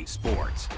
EA Sports.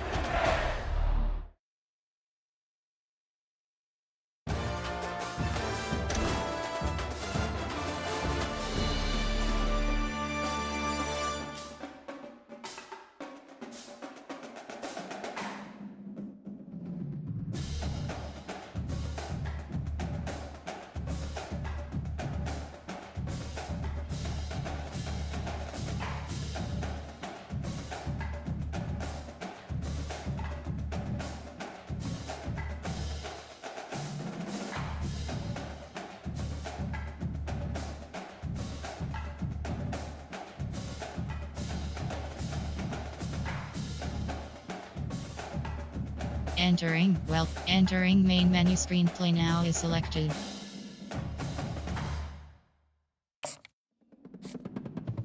Entering main menu screen. Play now is selected.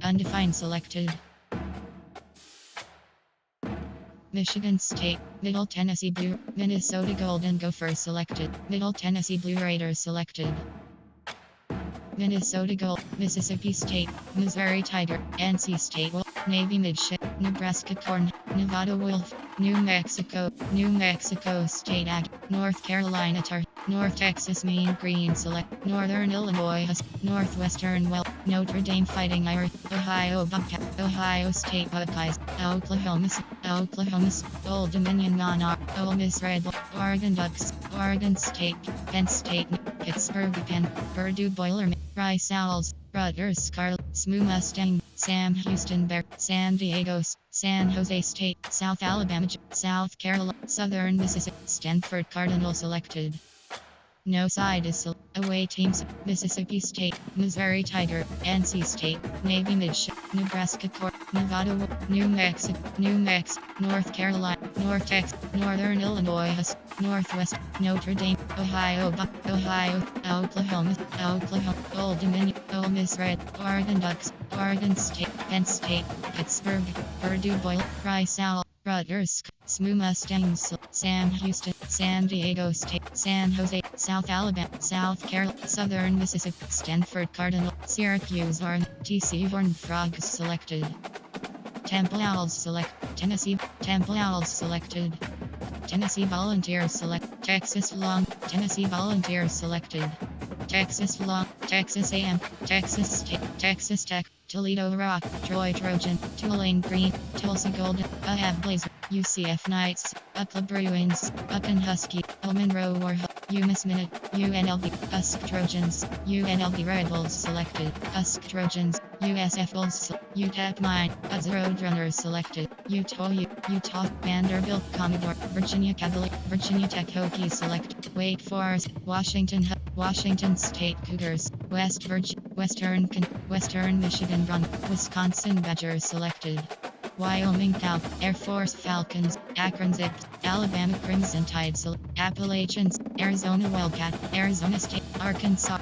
Undefined selected. Michigan State, Middle Tennessee Blue, Minnesota Golden Gophers selected. Middle Tennessee Blue Raiders selected. Minnesota Gold, Mississippi State, Missouri Tiger, NC State Wolf, Navy Midship, Nebraska Corn, Nevada Wolf, New Mexico State Ag, North Carolina Tar, North Texas Mean Green Select, Northern Illinois Husk, Northwestern Well, Notre Dame Fighting Irish, Ohio Bobcat, Ohio State Buckeyes, Oklahoma, Old Dominion Monarch, Ole Miss Red Bull, Oregon Ducks, Oregon State, Penn State, Pittsburgh Penn, Purdue Boilermaker, Rice Owls, Rutgers Scarlet, SMU Mustang, Sam Houston Bear, San Diego, San Jose State, South Alabama, South Carolina, Southern Mississippi, Stanford Cardinal selected. No side is away teams: Mississippi State, Missouri Tiger, NC State, Navy Midship, Nebraska Corp, Nevada, New Mexico, North Carolina, North Texas, Northern Illinois Husk, Northwest, Notre Dame, Ohio, Oklahoma, Old Dominion, Ole Miss Red, Oregon Ducks, Oregon State, Penn State, Pittsburgh, Purdue Boiler, Rice Owl, Rutgers, SMU Mustangs, Sam Houston, San Diego State, San Jose, South Alabama, South Carolina, Southern Mississippi, Stanford Cardinal, Syracuse Horn, TC Horned Frogs selected. Temple Owls select, Temple Owls selected. Tennessee Volunteers select, Texas Long, Tennessee Volunteers selected. Texas Long, Texas A&M, Texas State, Texas Tech, Toledo Rock, Troy Trojan, Tulane Green, Tulsa Golden, Ahab Blazer, UCF Knights, UCLA Bruins, UConn Husky, Monroe Warhawks, UMass Minute, UNLV, Husk Trojans, UNLV Red Bulls selected, Husk Trojans, USF Bulls, UTEP Mine, Roadrunners selected, Utah, Vanderbilt Commodore, Virginia Cavalier, Virginia Tech Hokies select, Wake Forest, Washington State Cougars, Western Michigan Bron, Wisconsin Badgers selected. Wyoming Cow, Air Force Falcons, Akron Zips, Alabama Crimson Tide, Appalachians, Arizona Wildcat, Arizona State, Arkansas,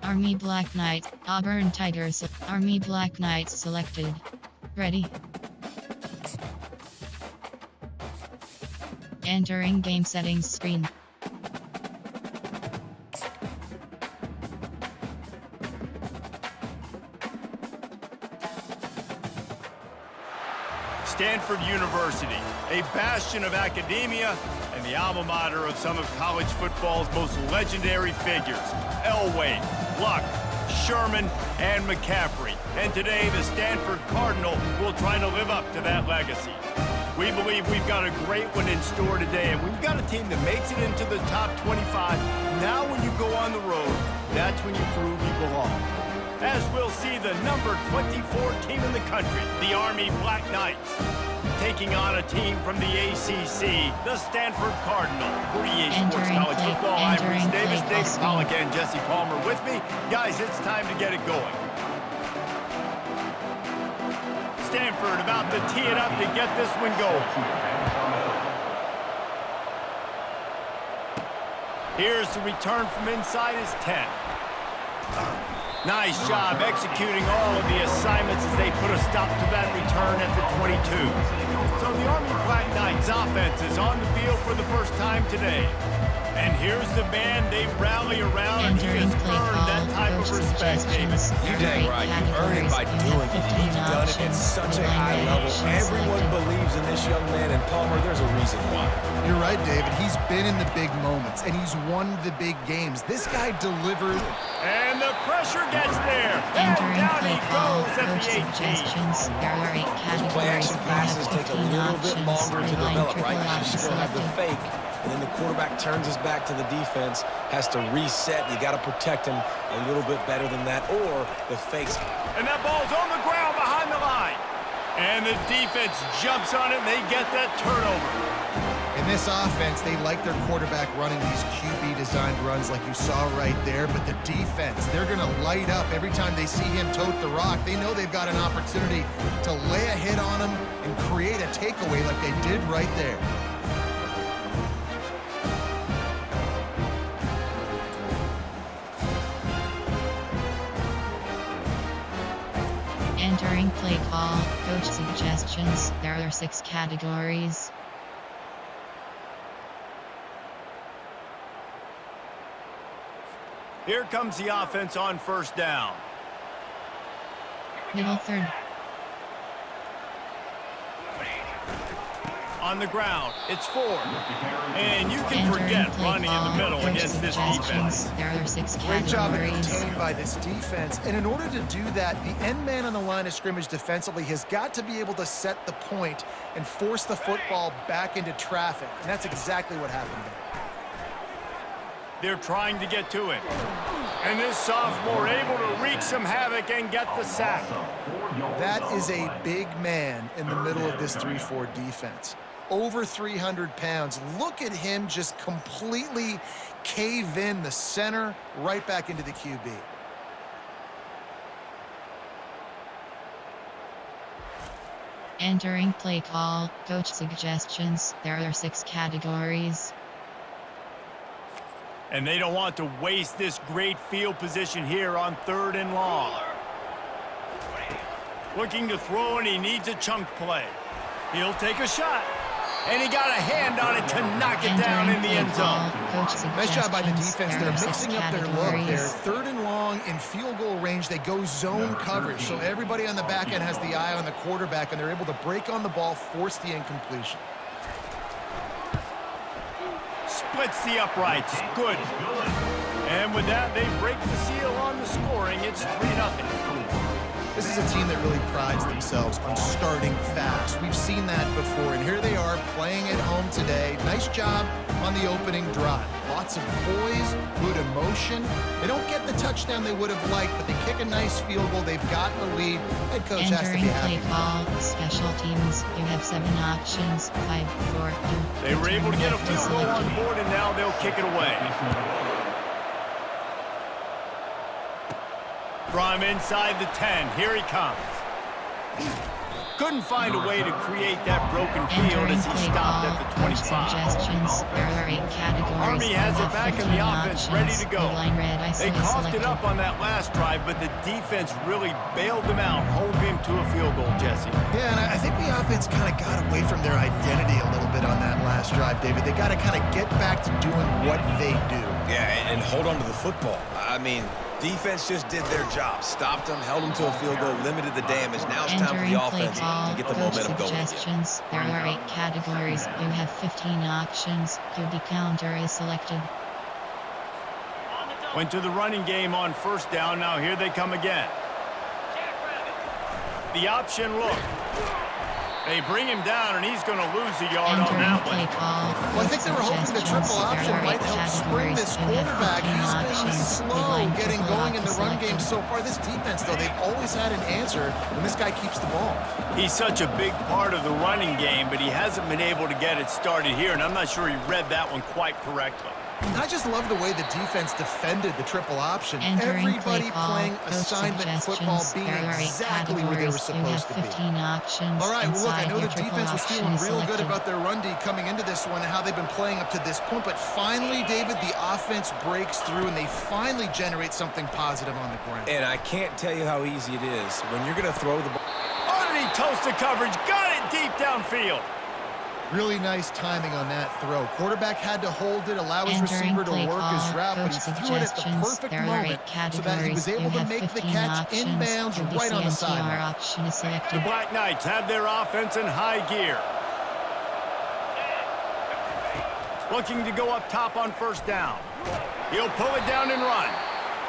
Army Black Knights, Auburn Tigers, Army Black Knights selected. Ready? Entering game settings screen. Stanford University, a bastion of academia and the alma mater of some of college football's most legendary figures: Elway, Luck, Sherman, and McCaffrey. And today, the Stanford Cardinal will try to live up to that legacy. We believe we've got a great one in store today, and we've got a team that makes it into the top 25. Now when you go on the road, that's when you prove you belong. As we'll see the number 24 team in the country, the Army Black Knights, taking on a team from the ACC, the Stanford Cardinal. For EA Sports College Football, I'm Reese Davis, Dave Pollock, and Jesse Palmer with me. Guys, it's time to get it going. Stanford about to tee it up to get this one going. Here's the return from inside his 10. Nice job executing all of the assignments as they put a stop to that return at the 22. So the Army Black Knights offense is on the field for the first time today. And here's the man they rally around, and he has Entering play earned that call, type of coach respect, David. suggestions. You There are dang 8 right. You earn it by categories. You doing have it. 15 He's done it at options. such a The line high red level. action Everyone selected. believes in this young man, and Palmer, there's a reason why. You're right, David. He's been in the big moments, and he's won the big games. This guy delivered. And the pressure gets there. And Entering down play he call, goes at coach the 18. suggestions. There are 8 Those play categories. action You passes have take a 15 little bit options. longer to The line develop, triple right? You option still have the selected. fake, and then the quarterback turns his back to the defense, has to reset. You got to protect him a little bit better than that, or the fakes. And that ball's on the ground behind the line. And the defense jumps on it, and they get that turnover. In this offense, they like their quarterback running these QB-designed runs like you saw right there, but the defense, they're going to light up every time they see him tote the rock. They know they've got an opportunity to lay a hit on him and create a takeaway like they did right there. Entering play call, coach suggestions. There are 6 categories. Here comes the offense on first down. Middle third. On the ground, it's 4. And you can Entering forget play running in the call, middle coach against this suggestions. defense. There are 6 Great job at categories. contained by this defense. And in order to do that, the end man on the line of scrimmage defensively has got to be able to set the point and force the football back into traffic. And that's exactly what happened there. They're trying to get to it. And this sophomore able to wreak some havoc and get the sack. That is a big man in the middle of this 3-4 defense. Over 300 pounds. Look at him just completely cave in the center right back into the QB. Entering play call, coach suggestions. There are 6 categories. And they don't want to waste this great field position here on 3rd and long. Looking to throw, and he needs a chunk play. He'll take a shot. And he got a hand on it to knock it down in the end zone. Nice job by the defense. They're mixing up their look there. 3rd and long in field goal range. They go zone coverage. So everybody on the back end has the eye on the quarterback, and they're able to break on the ball, force the incompletion. Splits the uprights. Good. And with that, they break the seal on the scoring. It's 3-0. This is a team that really prides themselves on starting fast. We've seen that before, and here they are playing at home today. Nice job on the opening drive. Lots of poise, good emotion. They don't get the touchdown they would have liked, but they kick a nice field goal. They've got the lead. Head coach has to be happy. Entering play call, special teams. You have 7 options. 5, 4, 2. They were able to get a field goal on the board, and now they'll kick it away. From inside the 10, here he comes. Couldn't find a way to create that broken field as he stopped at the 25. Suggestions. There are 8 categories. Army has it back in the offense, ready to go. They coughed it up on that last drive, but the defense really bailed them out, holding him to a field goal, Jesse. Yeah, and I think the offense kind of got away from their identity a little bit on that last drive, David. They got to kind of get back to doing what they do. Yeah, and hold on to the football. I mean, defense just did their job. Stopped them, held them to a field goal, limited the damage. Now it's time for the offense to get the momentum going. Suggestions. There are 8 categories. You have 15 options. QB counter is selected. Went to the running game on first down. Now here they come again. The option look. They bring him down, and he's going to lose a yard on that one. Well, I think they were hoping the triple option might help spring this quarterback. He's been slow getting going in the run game so far. This defense, though, they've always had an answer when this guy keeps the ball. He's such a big part of the running game, but he hasn't been able to get it started here, and I'm not sure he read that one quite correctly. And I just love the way the defense defended the triple option. Entering Everybody playing assignment football, being exactly where they were supposed to be. Options. All right, well, look, I know the Inside your defense was triple feeling option real good selected. about their run D coming into this one and how they've been playing up to this point. But finally, David, the offense breaks through, and they finally generate something positive on the ground. And I can't tell you how easy it is when you're going to throw the ball. Underneath toasted coverage, got it deep downfield. Really nice timing on that throw. Quarterback had to hold it, allow his receiver to work his route, but he threw it at the perfect moment so that he was able to make the catch inbounds right on the sideline. The Black Knights have their offense in high gear. Looking to go up top on first down. He'll pull it down and run.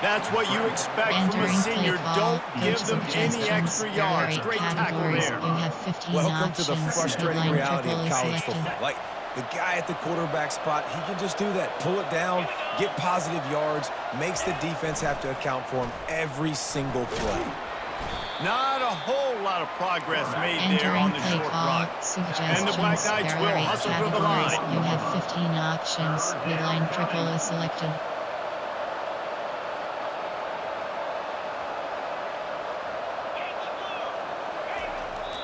That's what you expect from a senior. Don't give them any extra yards. Great tackle there. Welcome to the frustrating reality of college football. Like, the guy at the quarterback spot, he can just do that. Pull it down, get positive yards, makes the defense have to account for him every single play. Not a whole lot of progress made there on the short run. And the Black Knights will hustle to the line. You have 15 options. Midline triple is selected.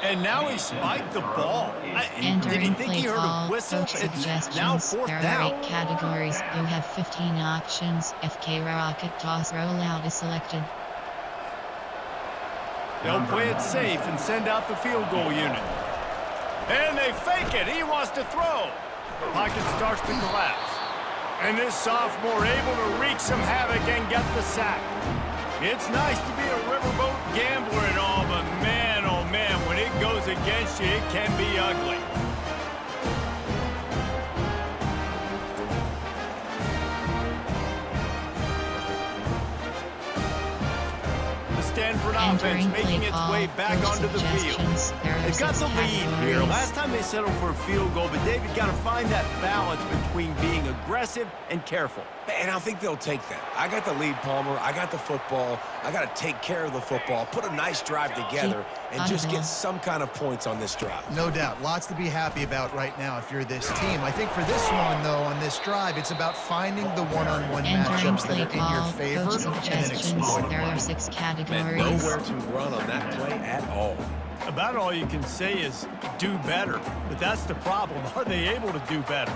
And now he spiked the ball. Did he think he heard a whistle? It's now fourth down. There are 8 categories. You have 15 options. FK rocket toss rollout is selected. They'll play it safe and send out the field goal unit. And they fake it. He wants to throw. Pocket starts to collapse. And this sophomore able to wreak some havoc and get the sack. It's nice to be a riverboat gambler and all, but man, oh man, when it goes against you, it can be ugly. Stanford offense making its way back onto the field. They've got the lead here. Last time they settled for a field goal, but David got to find that balance between being aggressive and careful. And I think they'll take that. I got the lead, Palmer. I got the football. I got to take care of the football, put a nice drive together, and just get some kind of points on this drive. No doubt. Lots to be happy about right now if you're this team. I think for this one, though, on this drive, it's about finding the one-on-one matchups that are in your favor and then exploiting. There are 6 categories. And nowhere to run on that play at all. About all you can say is do better. But that's the problem. Are they able to do better?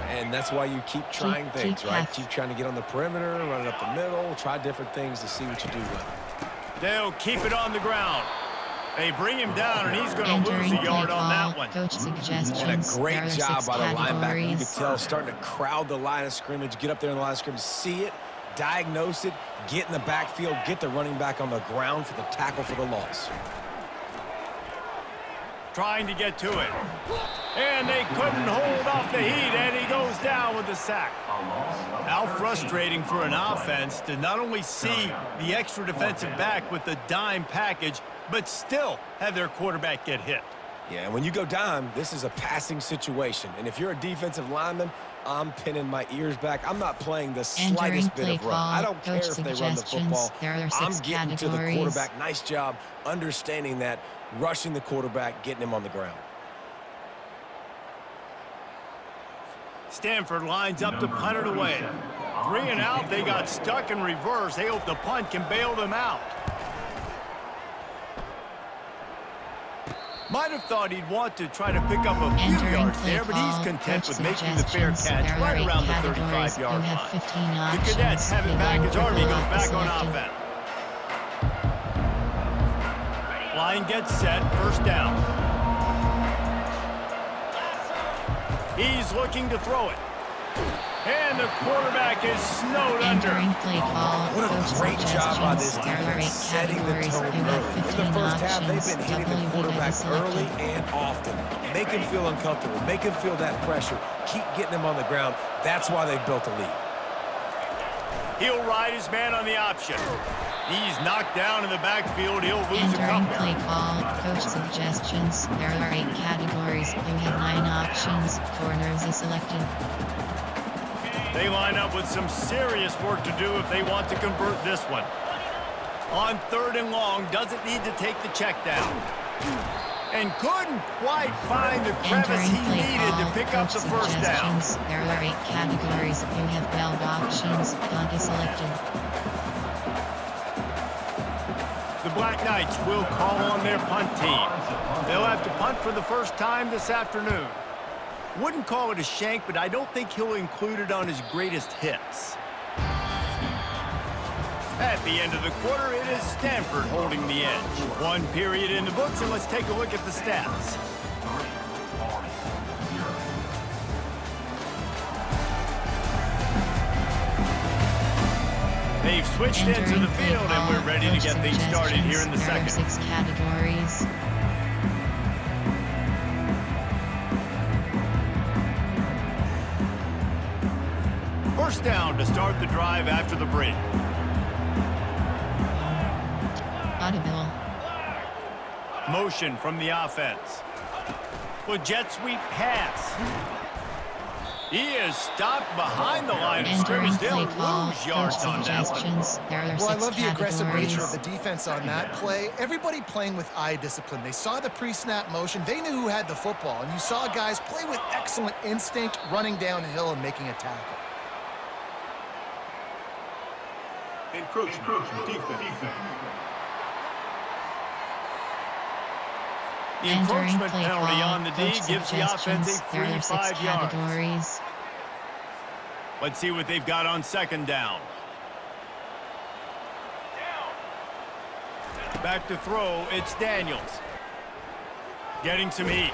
And that's why you keep trying things, right? Keep trying to get on the perimeter, run it up the middle, try different things to see what you do well. They'll keep it on the ground. They bring him down, and he's going to lose a yard on that one. Coach suggestions. And a great job by the linebacker. You can tell, starting to crowd the line of scrimmage, get up there in the line of scrimmage, see it, diagnose it, get in the backfield, get the running back on the ground for the tackle for the loss. Trying to get to it. And they couldn't hold off the heat, and he goes down with the sack. How frustrating for an offense to not only see the extra defensive back with the dime package, but still have their quarterback get hit. Yeah, and when you go dime, this is a passing situation. And if you're a defensive lineman, I'm pinning my ears back. I'm not playing the slightest bit of run. I don't care if they run the football. I'm getting to the quarterback. Nice job understanding that, rushing the quarterback, getting him on the ground. Stanford lines up to punt it away. 3 and out, they got stuck in reverse. They hope the punt can bail them out. Might have thought he'd want to try to pick up a few yards there, but he's content with making the fair catch right around the 35-yard line. The Cadets have it back as Army goes back on offense. Line gets set, first down. He's looking to throw it. And the quarterback is snowed under. What a great job by this defense, setting the tone early. In the first half, they've been hitting the quarterback early and often. Make him feel uncomfortable. Make him feel that pressure. Keep getting him on the ground. That's why they've built a lead. He'll ride his man on the option. He's knocked down in the backfield. He'll lose a couple. Play call, coach suggestions. There are 8 categories. You have 9 options. Corners is selected. They line up with some serious work to do if they want to convert this one. On 3rd and long, doesn't need to take the check down. And couldn't quite find the crevice he needed to pick up the first down. There are 8 categories. You have 12 options. Punt is selected. The Black Knights will call on their punt team. They'll have to punt for the first time this afternoon. Wouldn't call it a shank, but I don't think he'll include it on his greatest hits. At the end of the quarter, it is Stanford holding the edge. 1 period in the books, and let's take a look at the stats. They've switched into the field, and we're ready to get things started here in the second. 6 categories. First down to start the drive after the break. Audible. Motion from the offense. Well, jet sweep pass. He is stopped behind the line of scrimmage. They'll lose yards on that one. Well, I love the aggressive nature of the defense on that play. Everybody playing with eye discipline. They saw the pre-snap motion. They knew who had the football. And you saw guys play with excellent instinct, running downhill and making a tackle. Encroachment defense. The encroachment penalty on the D gives the offense a free 5 yards. Let's see what they've got on second down. Back to throw, it's Daniels. Getting some heat.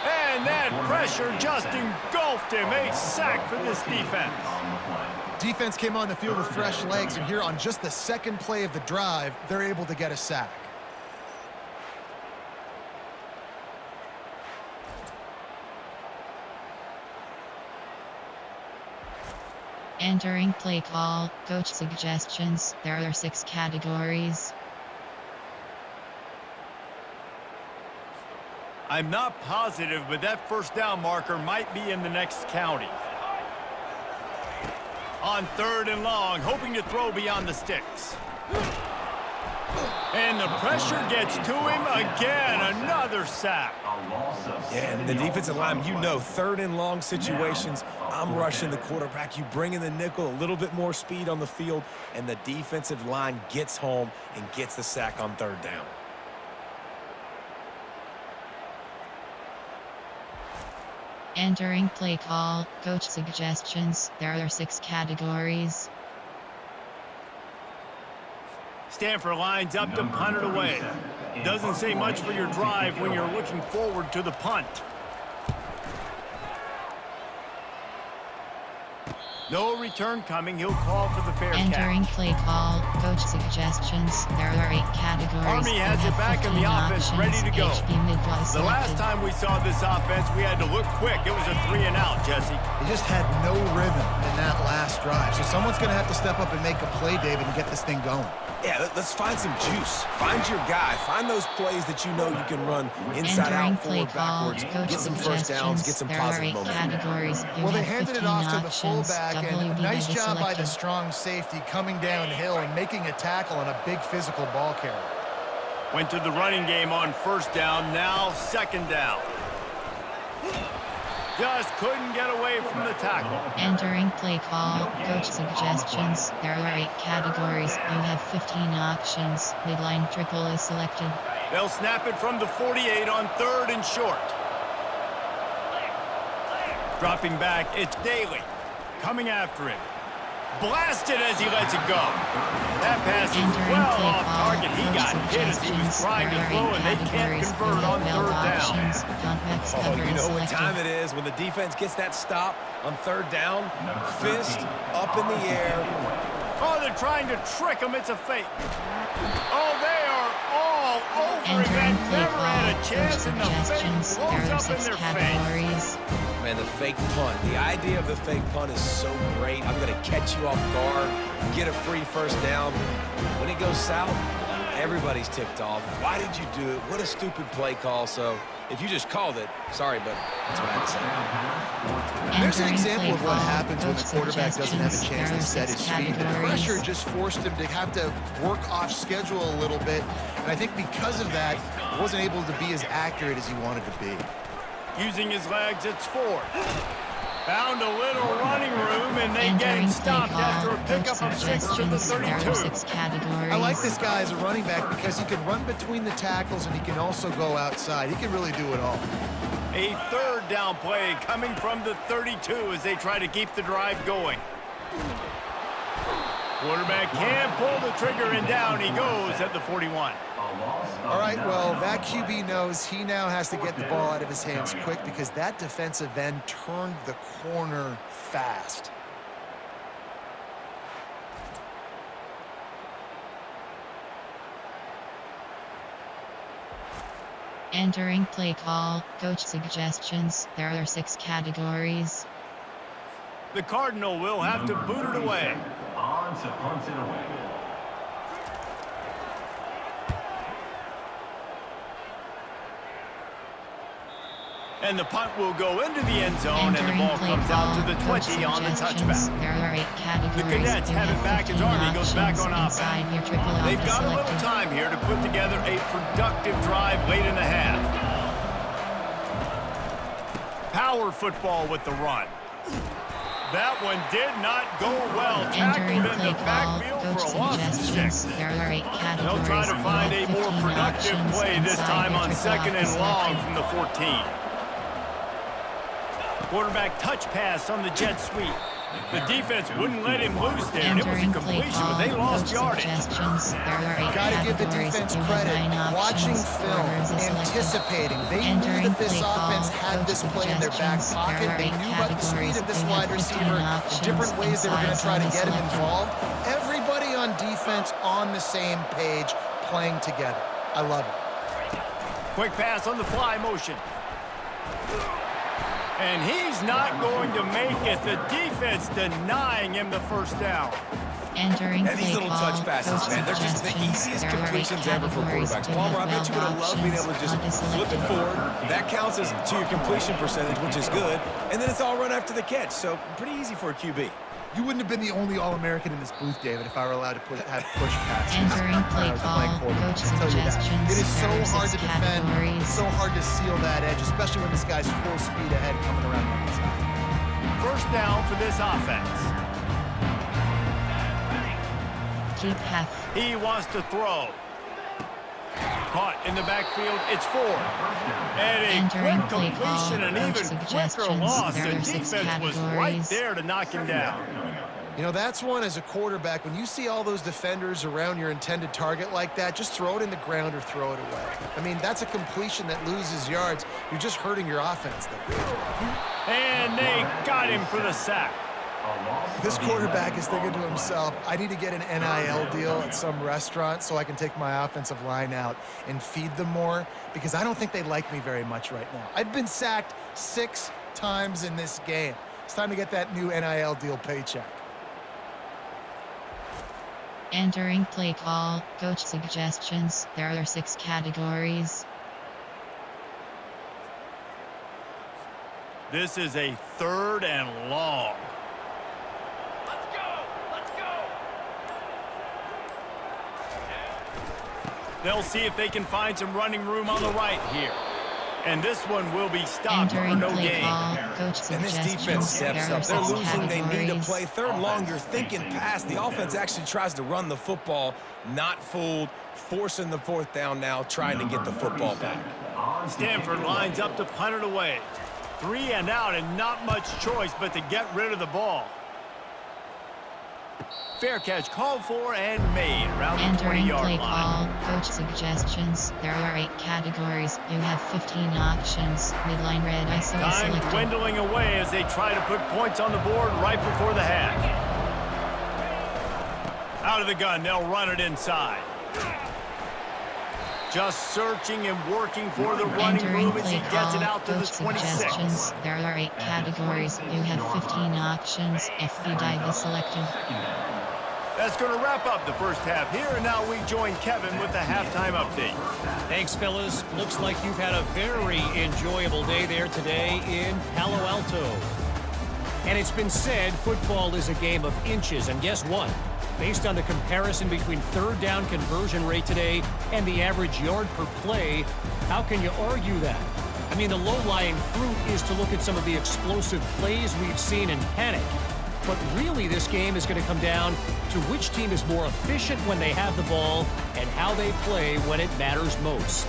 And that pressure just engulfed him. A sack for this defense. Defense came on the field with fresh legs, and here on just the second play of the drive, they're able to get a sack. Entering play call, coach suggestions. There are 6 categories. I'm not positive, but that first down marker might be in the next county. On third and long, hoping to throw beyond the sticks. And the pressure gets to him again. Another sack. Yeah, and the defensive line, you know, third and long situations, I'm rushing the quarterback. You bring in the nickel, a little bit more speed on the field, and the defensive line gets home and gets the sack on third down. Entering play call, coach suggestions. There are 6 categories. Stanford lines up to punt it away. Doesn't say much for your drive when you're looking forward to the punt. No return coming. He'll call for the fair catch. Entering play call, coach suggestions. There are 8 categories. Army has it back in the offense, ready to go. The last time we saw this offense, we had to look quick. It was a 3 and out, Jesse. They just had no rhythm in that last drive. So someone's going to have to step up and make a play, David, and get this thing going. Yeah, let's find some juice. Find your guy. Find those plays that you know you can run inside out, forward, backwards. Get some first downs, get some positive momentum. Well, they handed it off to the fullback, and a nice job by the strong safety coming downhill and making a tackle on a big physical ball carrier. Went to the running game on first down, now second down. Just couldn't get away from the tackle. Entering play call, coach suggestions. There are 8 categories. You have 15 options. Midline triple is selected. They'll snap it from the 48 on third and short. Dropping back, it's Daly. Coming after him. Blasted as he lets it go. That pass is well off target. He got hit as he was trying to throw, and they can't convert on third down. Oh, you know what time it is when the defense gets that stop on third down. Fist up in the air. Oh, they're trying to trick him. It's a fake. Oh, they are all over him. That never had a chance, and the fake blows up in their face. Man, the fake punt. The idea of the fake punt is so great. I'm going to catch you off guard, get a free first down. When it goes south, everybody's ticked off. Why did you do it? What a stupid play call. So if you just called it, sorry, but that's what I had to say. There's an example of what happens when the quarterback doesn't have a chance to set his feet. The pressure just forced him to have to work off schedule a little bit. And I think because of that, he wasn't able to be as accurate as he wanted to be. Using his legs, it's fourth. Found a little running room, and they get him stopped after a pickup of 6 to the 32. I like this guy as a running back because he can run between the tackles and he can also go outside. He can really do it all. A third down play coming from the 32 as they try to keep the drive going. Quarterback can't pull the trigger, and down he goes at the 41. All right, well, that QB knows he now has to get the ball out of his hands quick because that defensive end turned the corner fast. Entering play call, coach suggestions. There are 6 categories. The Cardinal will have to boot it away. On to punt it away. And the punt will go into the end zone, and the ball comes out to the 20 on the touchback. There are 8 categories. The Cadets have it back as Army goes back on offense. They've got a little time here to put together a productive drive late in the half. Power football with the run. That one did not go well. Tackled in the backfield for a loss of 6. There are 8 categories. They'll try to find a more productive play this time on 2nd and long from the 14. Quarterback touch pass on the jet sweep. The defense wouldn't let him loose there. It was a completion, but they lost yardage. Got to give the defense credit. Watching film, anticipating. They knew that this offense had this play in their back pocket. They knew about the speed of this wide receiver, the different ways they were going to try to get him involved. Everybody on defense on the same page, playing together. I love it. Quick pass on the fly motion. And he's not going to make it. The defense denying him the first down. Entering and these little touch passes, man, they're just the easiest completions ever for quarterbacks. Palmer, I bet you would have loved being able to just flip it forward. That counts as to your completion percentage, which is good. And then it's all run after the catch, so pretty easy for a QB. You wouldn't have been the only All-American in this booth, David, if I were allowed to have push passes. Entering play call, coach suggestions. It is so hard to defend. It's so hard to seal that edge, especially when this guy's full speed ahead coming around the inside. First down for this offense. Keep half. He wants to throw. Caught in the backfield, it's 4. And a quick completion, an even quicker loss. The defense was right there to knock him down. You know, that's one as a quarterback. When you see all those defenders around your intended target like that, just throw it in the ground or throw it away. I mean, that's a completion that loses yards. You're just hurting your offense there. And they got him for the sack. This quarterback is thinking to himself, I need to get an NIL deal at some restaurant so I can take my offensive line out and feed them more, because I don't think they like me very much right now. I've been sacked 6 times in this game. It's time to get that new NIL deal paycheck. Entering play call, coach suggestions. There are 6 categories. This is a 3rd and long. They'll see if they can find some running room on the right here. And this one will be stopped for no gain. And this defense steps up. They're losing. They need to play 3rd long. You're thinking pass. The offense actually tries to run the football. Not fooled. Forcing the 4th down now, trying to get the football back. Stanford lines up to punt it away. 3 and out, and not much choice but to get rid of the ball. Fair catch called for and made around the 20-yard line. Entering play call, coach suggestions. There are 8 categories. You have 15 options. Midline red ISO Time selected. dwindling away as they try to put points on the board right before the half. Out of the gun, they'll run it inside. Just searching and working for the running room as he gets it out to the 26. There are 8 categories. You have 15 options. FB is selected. That's going to wrap up the first half here, and now we join Kevin with the halftime update. Thanks, fellas. Looks like you've had a very enjoyable day there today in Palo Alto. And it's been said football is a game of inches, and guess what? Based on the comparison between 3rd down conversion rate today and the average yard per play, how can you argue that? I mean, the low-lying fruit is to look at some of the explosive plays we've seen in panic. But really, this game is going to come down to which team is more efficient when they have the ball and how they play when it matters most.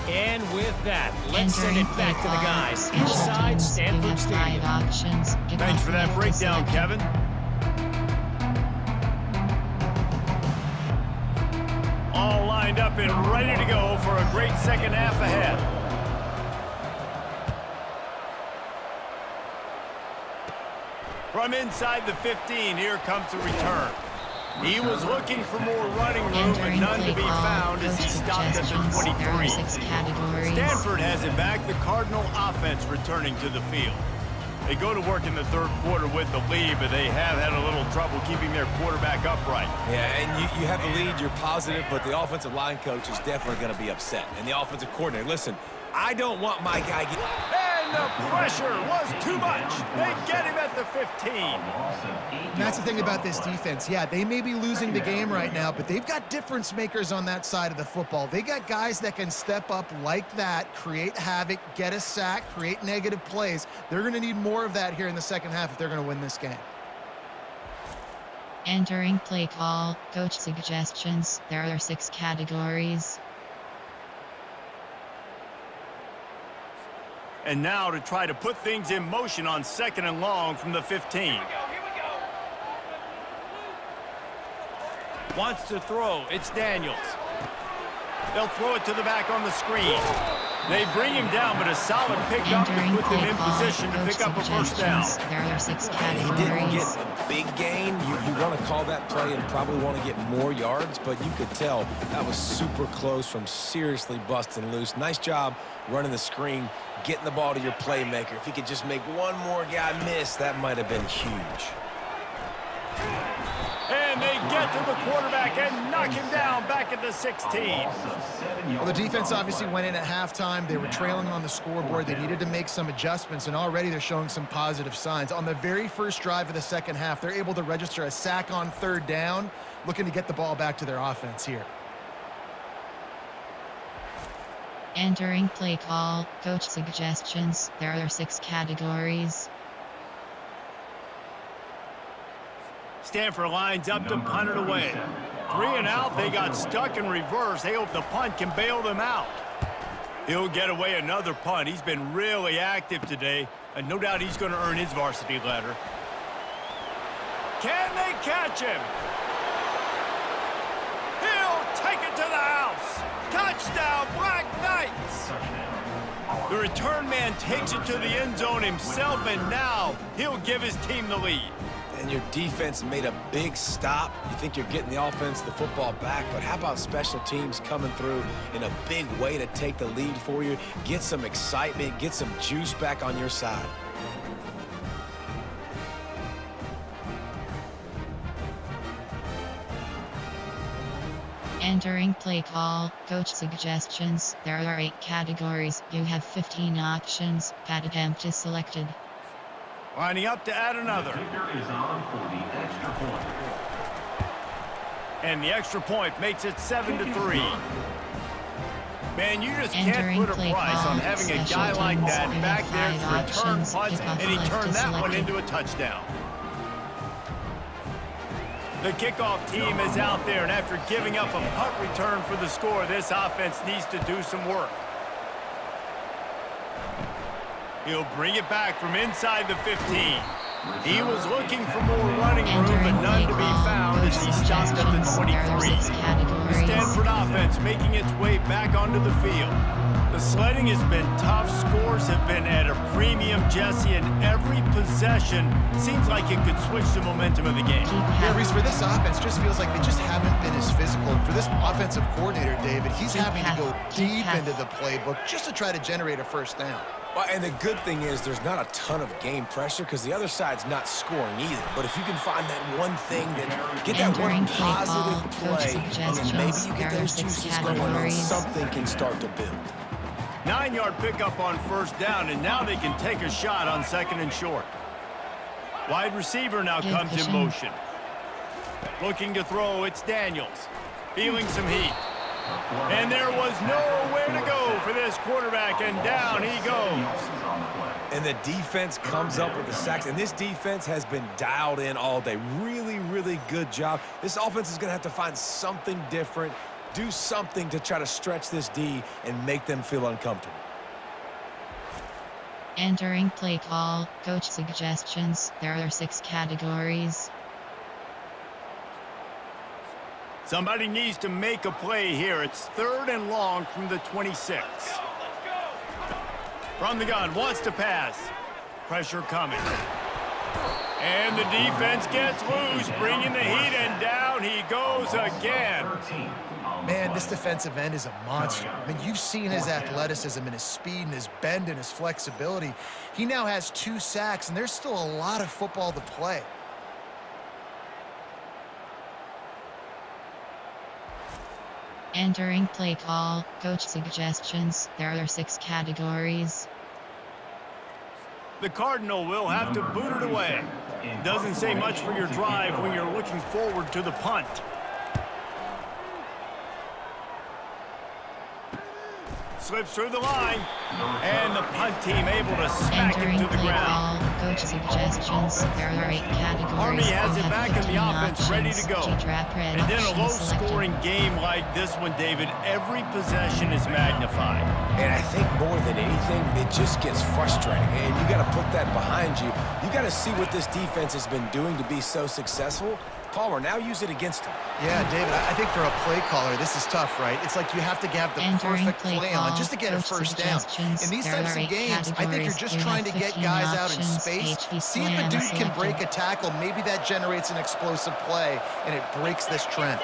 And with that, let's send it back to the guys inside Stanford Stadium. Thanks for that breakdown, Kevin. All lined up and ready to go for a great second half ahead. From inside the 15, here comes the return. He was looking for more running room, but none to be found as he stopped at the 23. Stanford has it back. The Cardinal offense returning to the field. They go to work in the third quarter with the lead, but they have had a little trouble keeping their quarterback upright. Yeah, and you have the lead, you're positive, but the offensive line coach is definitely going to be upset. And the offensive coordinator, listen, I don't want my guy getting... And the pressure was too much. They get him at the 15. And that's the thing about this defense. Yeah, they may be losing the game right now, but they've got difference makers on that side of the football. They got guys that can step up like that, create havoc, get a sack, create negative plays. They're going to need more of that here in the second half if they're going to win this game. Entering play call, coach suggestions. There are 6 categories. And now to try to put things in motion on 2nd and long from the 15. Wants to throw. It's Daniels. They'll throw it to the back on the screen. They bring him down, but a solid pickup to put them in position to pick up a first down. There are 6 categories. He didn't get a big gain. You want to call that play and probably want to get more yards, but you could tell that was super close from seriously busting loose. Nice job running the screen, getting the ball to your playmaker. If he could just make one more guy miss, that might have been huge. And they get to the quarterback and knock him down back at the 16. Well, the defense obviously went in at halftime. They were trailing on the scoreboard. They needed to make some adjustments, and already they're showing some positive signs. On the very first drive of the second half, they're able to register a sack on 3rd down, looking to get the ball back to their offense here. Entering play call, coach suggestions. There are 6 categories. Stanford lines up to punt it away. 3 and out. They got stuck in reverse. They hope the punt can bail them out. He'll get away another punt. He's been really active today, and no doubt he's going to earn his varsity letter. Can they catch him? He'll take it to the house. Touchdown, Black Knights! The return man takes it to the end zone himself, and now he'll give his team the lead. And your defense made a big stop. You think you're getting the offense, the football back, but how about special teams coming through in a big way to take the lead for you, get some excitement, get some juice back on your side. Entering play call, coach suggestions. There are 8 categories. You have 15 options. Pat attempt is selected. Lining up to add another. Kicker is on for the extra point. And the extra point makes it 7-3. Man, you just can't Entering put a play price call, on having a special guy like teams. that You back have there 5 to return options. punts, Kickoff and he left turned is that one selected. into a touchdown. The kickoff team is out there, and after giving up a punt return for the score, this offense needs to do some work. He'll bring it back from inside the 15. He was looking for more running room, but none to be found as he stopped at the 23. The Stanford offense making its way back onto the field. The sledding has been tough. Scores have been at a premium, Jesse, and every possession seems like it could switch the momentum of the game. Yeah, Reese, for this offense, just feels like they just haven't been as physical. And for this offensive coordinator, David, he's having to go deep into the playbook just to try to generate a first down. Well, and the good thing is there's not a ton of game pressure because the other side's not scoring either. But if you can find that one thing, that get that one positive play, and then maybe you get those juices going on, something can start to build. 9-yard pickup on first down, and now they can take a shot on 2nd and short. Wide receiver now comes in motion. Looking to throw, it's Daniels. Feeling some heat. And there was nowhere to go for this quarterback, and down he goes. And the defense comes up with the sacks, and this defense has been dialed in all day. Really, really good job. This offense is going to have to find something different, do something to try to stretch this D and make them feel uncomfortable. Entering play call, coach suggestions. There are 6 categories. Somebody needs to make a play here. It's 3rd and long from the 26. From the gun, wants to pass. Pressure coming. And the defense gets loose, bringing the heat, and down he goes again. Man, this defensive end is a monster. I mean, you've seen his athleticism and his speed and his bend and his flexibility. He now has 2 sacks, and there's still a lot of football to play. Entering play call, coach suggestions. There are 6 categories. The Cardinal will have to boot it away. Doesn't say much for your drive when you're looking forward to the punt. Slips through the line, and the punt team able to smack it to the ground. Coach suggestions. There are 8 categories. Army has it back in the offense, ready to go. And in a low-scoring game like this one, David, every possession is magnified. And I think more than anything, it just gets frustrating. And you got to put that behind you. You got to see what this defense has been doing to be so successful. Palmer, now use it against him. Yeah, David, I think for a play caller, this is tough, right? It's like you have to have the perfect play on just to get a first down. In these types of games, I think you're just trying to get guys out in space, see if a dude can break a tackle. Maybe that generates an explosive play, and it breaks this trend.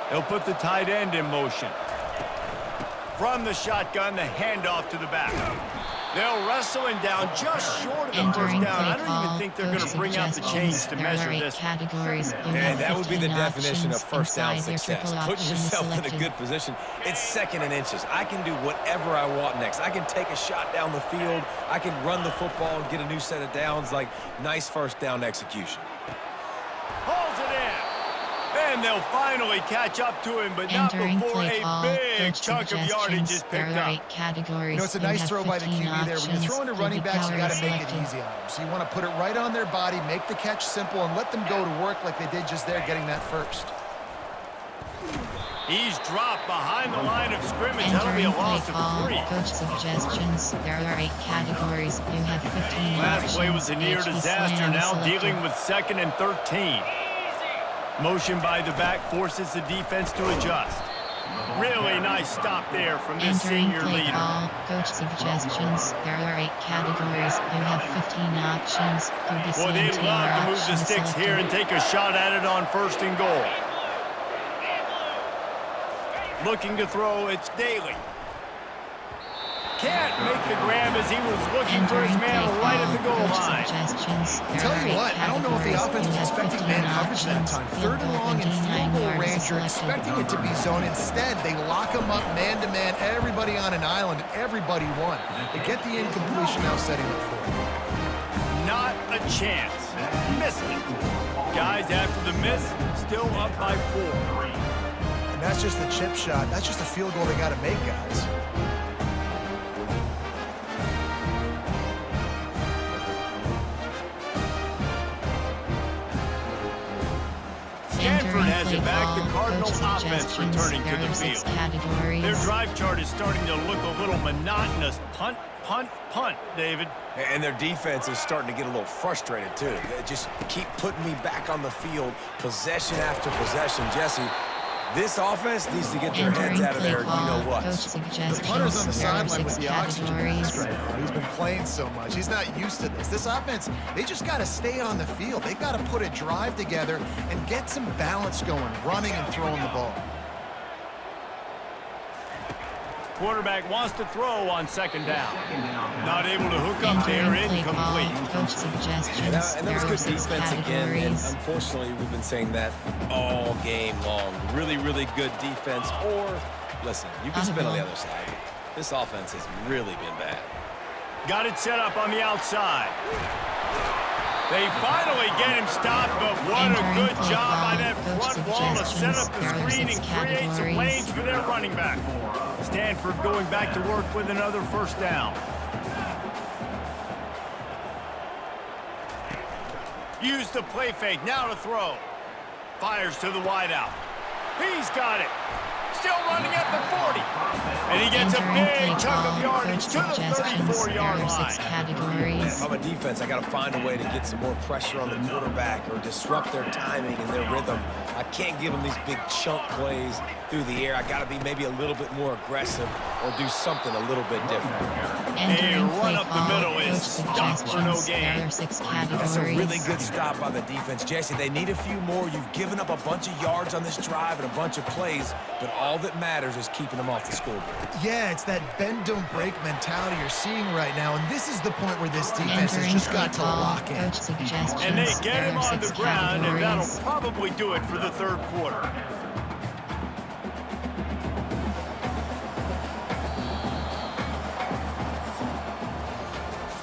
They'll put the tight end in motion. From the shotgun, the handoff to the back. They'll wrestle him down just short of the first down. I don't even think they're going to bring out the chains to measure this. And that would be the definition of first down success. Put yourself in a good position. It's 2nd and inches. I can do whatever I want next. I can take a shot down the field. I can run the football and get a new set of downs. Like, nice first down execution. Pulls it in. And they'll finally catch up to him, but not before a big chunk of yardage is picked up. You know, it's a nice throw by the QB there. When you're throwing to running backs, you got to make it easy on them. So you want to put it right on their body, make the catch simple, and let them go to work like they did just there, getting that first. He's dropped behind the line of scrimmage. That'll be a loss of 3. Coach suggestions. There are 8 categories. You have 15 Last play was a near disaster. Now dealing with 2nd and 13. Motion by the back forces the defense to adjust. Really nice stop there from this senior leader. Coach suggestions. There are 8 categories. You have 15 options. Well, they'd love to move the sticks here and take a shot at it on 1st and goal. Looking to throw, it's Daly. Can't make the grab as he was looking for his man right at the goal line. Tell you what, I don't know if the offense is expecting man coverage that time. 3rd and long in field goal range, you're expecting it to be zone. Instead, they lock them up man-to-man, everybody on an island, everybody won. They get the incompletion now setting up for it. Not a chance. Missed it. Guys, after the miss, still up by 4. And that's just the chip shot. That's just a field goal they got to make, guys. Stanford has it back. The Cardinal offense returning to the field. Their drive chart is starting to look a little monotonous. Punt, punt, punt, David. And their defense is starting to get a little frustrated, too. They just keep putting me back on the field, possession after possession. Jesse, this offense needs to get their heads out of there, you know what. The punter's on the sideline with the oxygen mask right now. He's been playing so much. He's not used to this. This offense, they just got to stay on the field. They've got to put a drive together and get some balance going, running and throwing the ball. Quarterback wants to throw on 2nd down. Not able to hook up there, incomplete. Coach suggestions. And that was good defense again. And unfortunately, we've been saying that all game long. Really, really good defense. Or, listen, you can spin on the other side. This offense has really been bad. Got it set up on the outside. They finally get him stopped, but what a good job by that front wall to set up the screen and create some lanes for their running back. Stanford going back to work with another 1st down. Use the play fake, now to throw. Fires to the wideout. He's got it. Still running at the 40. And he gets a big chunk of yardage to the suggestions. 34-yard There are line. 6 categories. If I'm a defense, I got to find a way to get some more pressure on the quarterback or disrupt their timing and their rhythm. I can't give them these big chunk plays through the air. I got to be maybe a little bit more aggressive or do something a little bit different. Entering run play up the call, middle coach is stop for no suggestions. gain. There are 6 That's a really categories. good stop by the defense. Jesse, they need a few more. You've given up a bunch of yards on this drive and a bunch of plays, but all that matters is keeping them off the scoreboard. Yeah, it's that bend, don't break mentality you're seeing right now, and this is the point where this defense has Entering just play got to call, lock in. coach suggestions. And they get There him are on the 6 ground, and that'll categories. probably do it for the third quarter.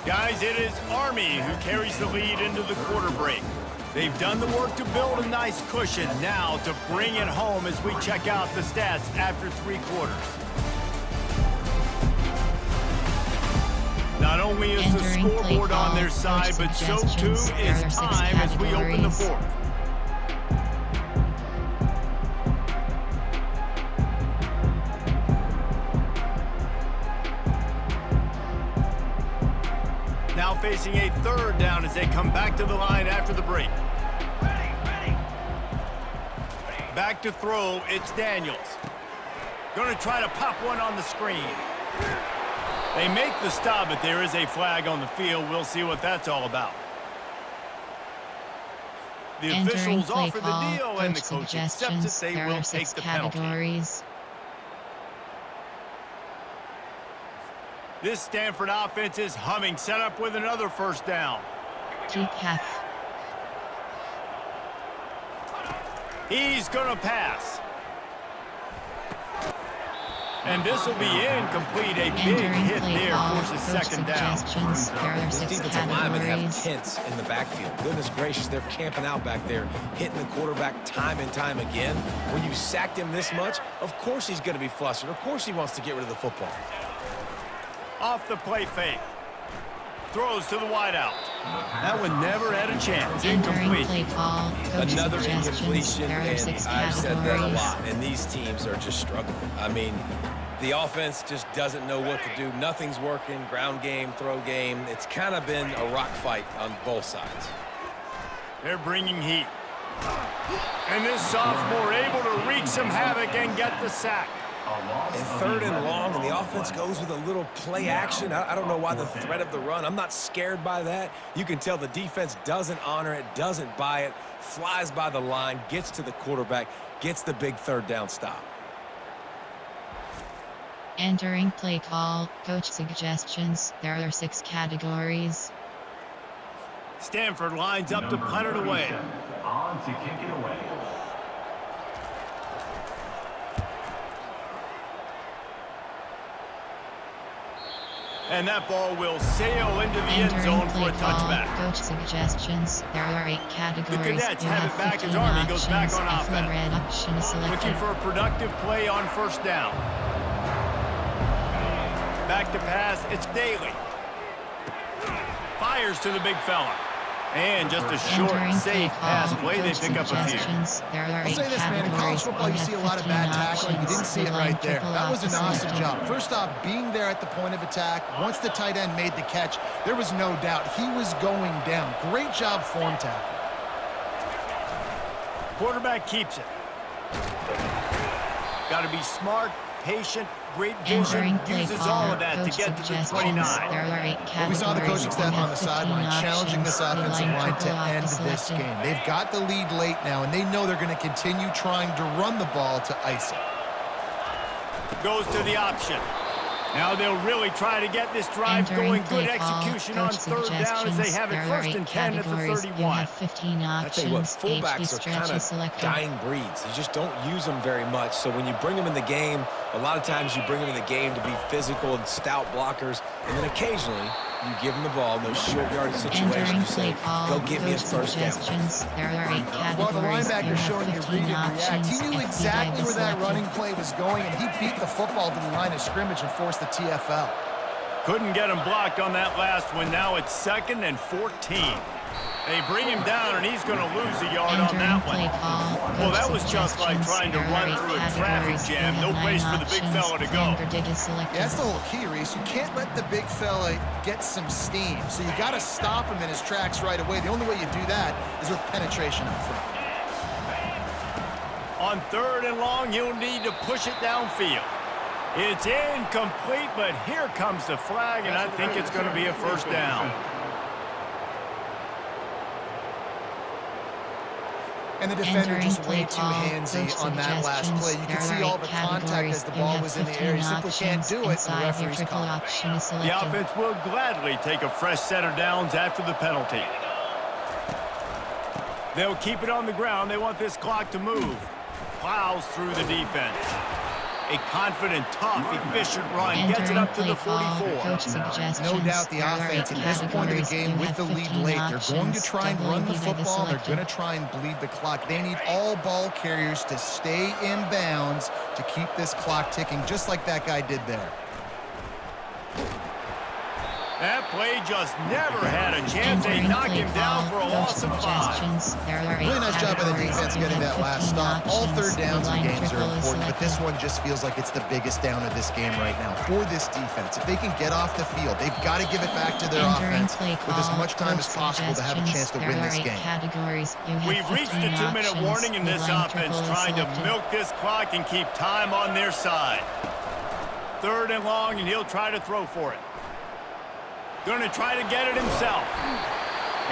Guys, it is Army who carries the lead into the quarter break. They've done the work to build a nice cushion. Now to bring it home as we check out the stats after 3 quarters. Not only is the Entering play scoreboard on call, their coach side, but so too suggestions. is There are 6 time as we open the categories. fourth. Now facing a third down as they come back to the line after the break. Back to throw, it's Daniels. Going to try to pop one on the screen. They make the stop, but there is a flag on the field. We'll see what that's all about. The Entering officials play offer call, the deal, and the coach coach accepts suggestions. it. They There will are take 6 the penalty. categories. This Stanford offense is humming, set up with another first down. Keep half. He's going to pass. And this will be incomplete. A big Entering hit play there call, forces coach second down. suggestions. There are These 6 defensive linemen have categories. tents in the backfield. Goodness gracious, they're camping out back there, hitting the quarterback time and time again. When you sacked him this much, of course he's going to be flustered. Of course he wants to get rid of the football. Off the play fake. Throws to the wideout. That one never had a chance. Entering Incomplete. play call, coach Another suggestions. incompletion, There are and 6 I've said that a categories. lot, and these teams are just struggling. I mean, the offense just doesn't know what to do. Nothing's working, ground game, throw game. It's kind of been a rock fight on both sides. They're bringing heat. And this sophomore able to wreak some havoc and get the sack. And 3rd and long, and the offense goes with a little play action. I don't know why the threat of the run. I'm not scared by that. You can tell the defense doesn't honor it, doesn't buy it, flies by the line, gets to the quarterback, gets the big 3rd down stop. Entering play call, coach suggestions. There are 6 categories. Stanford lines up to punt it away. On to kick it away. And that ball will sail into the end Entering zone for play a call, touchback. coach suggestions. There are 8 categories. Cadets You have it back as 15 Army goes back options. on A flood offense. red option is selected. Looking for a productive play on first down. Back to pass, it's Daly. Fires to the big fella. And just a short, Entering safe play pass call, play. They coach pick up a few. suggestions. There are I'll 8 say this, man, in college categories. football, you have see a lot of 15 bad tackling. You options. didn't see it Line right there. triple That was an off awesome selected. job. First off, being there at the point of attack, once the tight end made the catch, there was no doubt he was going down. Great job form tackle. Quarterback keeps it. Got to be smart, patient, great Entering vision. play Uses call, all of that to coach get to the suggestions. 29. There are 8 categories. We saw the coaching staff You on have the 15 sideline challenging this options. offensive Line line to triple off end is this selected. game. They've got the lead late now, and they know they're going to continue trying to run the ball to ice it. Goes to the option. Now they'll really try to get this drive Entering going. play Good call, execution on coach 3rd down as they suggestions. have it There are 1st 8 and 10 at the categories. You 31. have 15 I tell you what, options. fullbacks HP are stretch kind is of selected. dying breeds. You just don't use them very much. So when you bring them in the game, a lot of times you bring them in the game to be physical and stout blockers, and then occasionally you give them the ball in those short yardage situations. Entering You play say, call, go get me a coach 1st down. suggestions. There are 8 categories. Well, the linebacker You showing have you 15 read and react. options. He knew FBI exactly is where that selected. running play was going, and he beat the football to the line of scrimmage and forced the TFL. Couldn't get him blocked on that last one. Now it's 2nd and 14. They bring him down, and he's going to lose a yard on that one. Well, that was just like trying to run through a traffic jam. No place for the big fella to go. Yeah, that's the whole key, Reese. You can't let the big fella get some steam. So you got to stop him in his tracks right away. The only way you do that is with penetration up front. On 3rd and long, he'll need to push it downfield. It's incomplete, but here comes the flag, and I think it's going to be a first down. And the defender just way too handsy on that last play. You can see all the contact as the ball was in the air. He simply can't do it, and the referee's called. The offense will gladly take a fresh set of downs after the penalty. They'll keep it on the ground. They want this clock to move. Plows through the defense. A confident, tough, efficient run gets it up to the 44. No doubt the offense at this point of the game with the lead late, they're going to try and run the football. They're going to try and bleed the clock. They need all ball carriers to stay in bounds to keep this clock ticking, just like that guy did there. That play just never had a chance. They knock him down for a loss of 5. Really nice job by the defense getting that last stop. All 3rd downs in games are important, but this one just feels like it's the biggest down of this game right now for this defense. If they can get off the field, they've got to give it back to their offense with as much time as possible to have a chance to win this game. We've reached the 2-minute warning in this offense, trying to milk this clock and keep time on their side. 3rd and long, and he'll try to throw for it. Going to try to get it himself.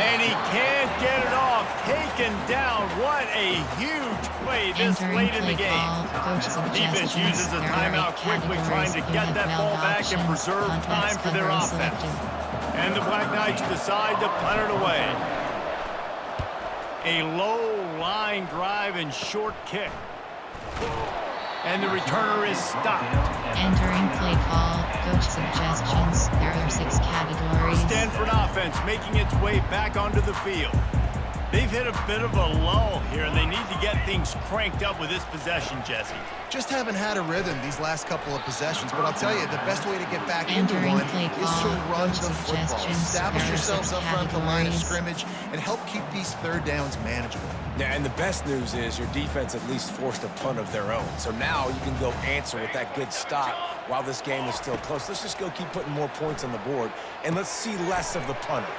And he can't get it off. Taken down. What a huge play this late in the game. Defense uses a timeout quickly, trying to get that ball back and preserve time for their offense. And the Black Knights decide to punt it away. A low line drive and short kick. And the returner is stopped. Entering play call, coach suggestions. There are 6 categories. Stanford offense making its way back onto the field. They've hit a bit of a lull here, and they need to get things cranked up with this possession, Jesse. Just haven't had a rhythm these last couple of possessions, but I'll tell you, the best way to get back into one is to run the football. Establish yourselves up front at the line of scrimmage and help keep these 3rd downs manageable. Yeah, and the best news is your defense at least forced a punt of their own. So now you can go answer with that good stop while this game is still close. Let's just go keep putting more points on the board, and let's see less of the punter.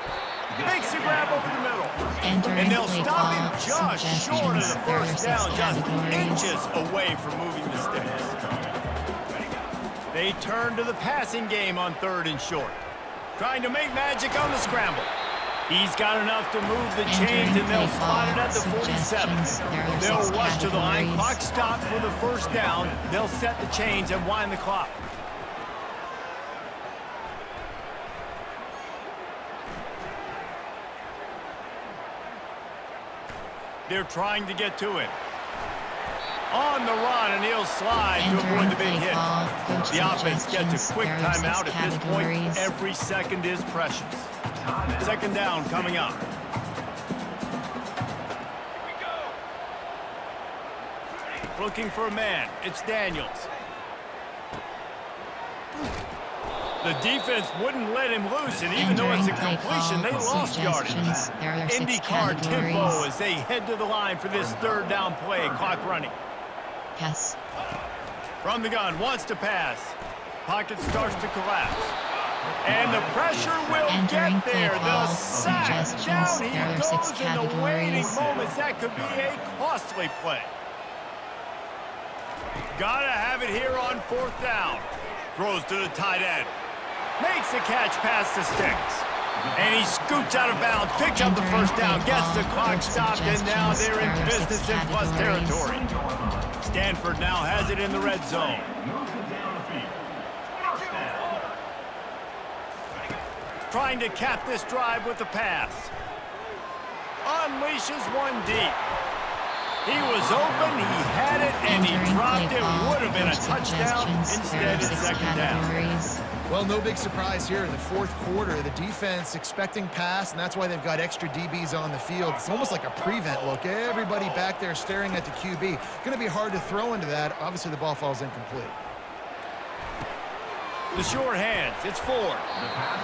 Makes the grab over the middle. And they'll stop him just short of the first down, just inches away from moving the sticks. They turn to the passing game on 3rd and short. Trying to make magic on the scramble. He's got enough to move the chains, and they'll spot it at the 47. They'll rush to the line. Clock stopped for the first down. They'll set the chains and wind the clock. They're trying to get to it. On the run, and he'll slide to avoid the big hit. The offense gets a quick timeout. At this point, every second is precious. 2nd down coming up. Looking for a man. It's Daniels. The defense wouldn't let him loose, and even though it's a completion, they lost yardage. IndyCar tempo as they head to the line for this 3rd down play. Clock running. Pass. From the gun, wants to pass. Pocket starts to collapse. And the pressure will get there. The sack down he goes in the waiting moments. That could be a costly play. Gotta have it here on 4th down. Throws to the tight end. Makes the catch past the sticks. And he scoots out of bounds, picks up the first down, gets the clock stopped, and now they're in business in plus territory. Stanford now has it in the red zone. Trying to cap this drive with the pass. Unleashes one deep. He was open, he had it, and he dropped it. Would have been a touchdown. Instead, it's 2nd down. Well, no big surprise here in the 4th quarter. The defense expecting pass, and that's why they've got extra DBs on the field. It's almost like a prevent look. Everybody back there staring at the QB. Going to be hard to throw into that. Obviously, the ball falls incomplete. The sure hands. It's Ford.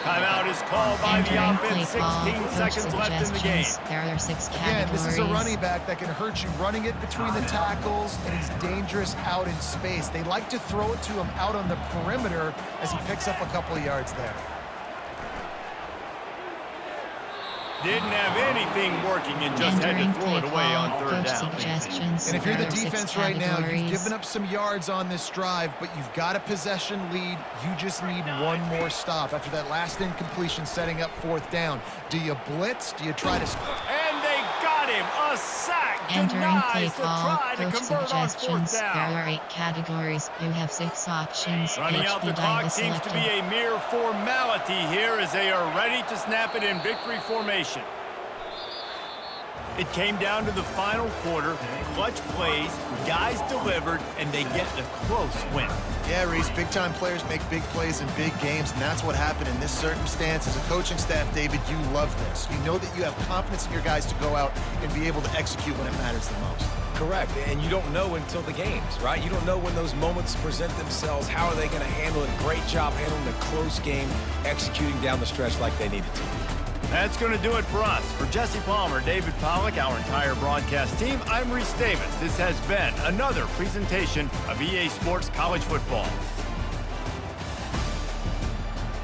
Timeout is called by the offense. 16 seconds left in the game. There are 6 categories. Again, this is a running back that can hurt you running it between the tackles, and he's dangerous out in space. They like to throw it to him out on the perimeter as he picks up a couple of yards there. Didn't have anything working and just had to throw it away on third down. And if you're the defense right now, you've given up some yards on this drive, but you've got a possession lead. You just need one more stop after that last incompletion setting up fourth down. Do you blitz? Do you try to... And they got him. A sack. Entering play Denies the call, try to coach convert on suggestions. fourth There down. are 8 categories. You have 6 options. Running out the clock seems to be a mere formality here as they are ready to snap it in victory formation. It came down to the final quarter. Clutch plays, guys delivered, and they get a close win. Yeah, Reese, big-time players make big plays in big games, and that's what happened in this circumstance. As a coaching staff, David, you love this. You know that you have confidence in your guys to go out and be able to execute when it matters the most. Correct, and you don't know until the games, right? You don't know when those moments present themselves. How are they going to handle it? Great job handling a close game, executing down the stretch like they needed to. That's going to do it for us. For Jesse Palmer, David Pollack, our entire broadcast team, I'm Reese Davis. This has been another presentation of EA Sports College Football.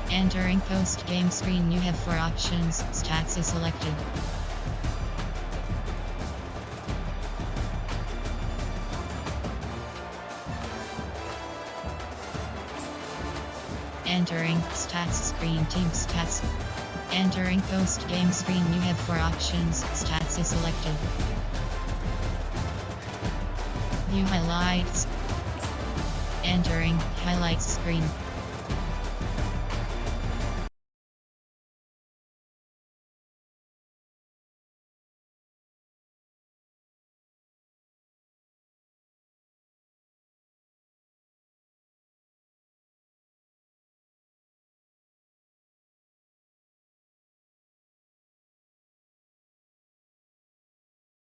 Entering post-game screen, you have 4 options. Stats is selected. Entering stats screen, team stats. Entering post-game screen, you have 4 options. Stats is selected. View highlights. Entering highlights screen.